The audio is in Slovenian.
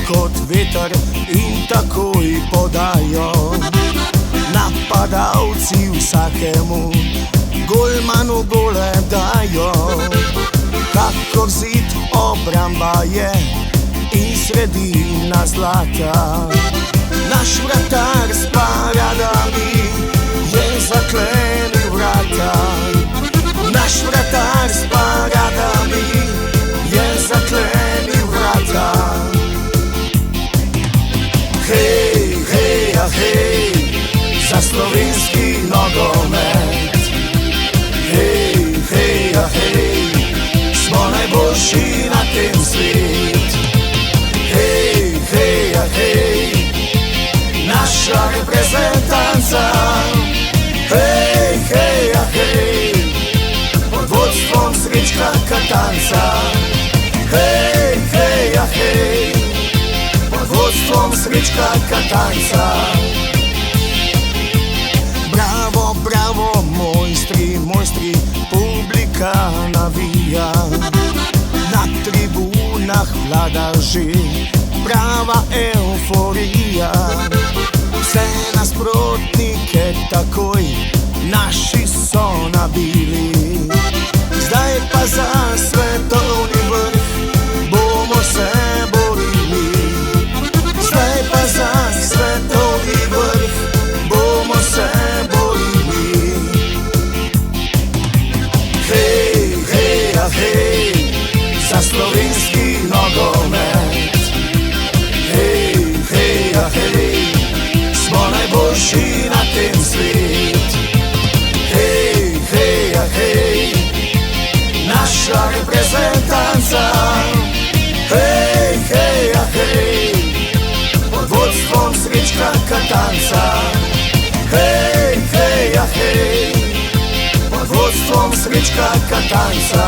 kot veter in takoj podajo. Napadalci vsakemu golmanu gole dajo. Kakor zid obramba je in sredina zlata. Naš vratar s paradami je zaklenil vrata. Naš vratar s paradami je zaklenil vrata. Hej, hej, a hej, za slovenski nogomet. Hej, hej, a hej, smo najboljši na tem svet. Hej, hej, a hej, naša reprezentanca. Hej, hej, a hej, pod vodstvom Srečka Katanca. Hej, hej, a hej, pod vodstvom Srečka Katanca. Bravo, bravo, mojstri, mojstri, publika navija. Na tribunah vlada že prava euforija. Vse nasprotnike takoj naši so nabili. Zdaj pa za svetovni vrh bomo se borili. Zdaj pa za svetovni vrh bomo se borili. Hej, hej, a hej, za slovenski nogomet. Hej, hej, a hej, smo najboljši na tem svet. Hej, hej, a hej, naša reprezentanca. Hej, hej, a hej, pod vodstvom Srečka Katanca. Hej, hej, a hej, pod vodstvom Srečka Katanca.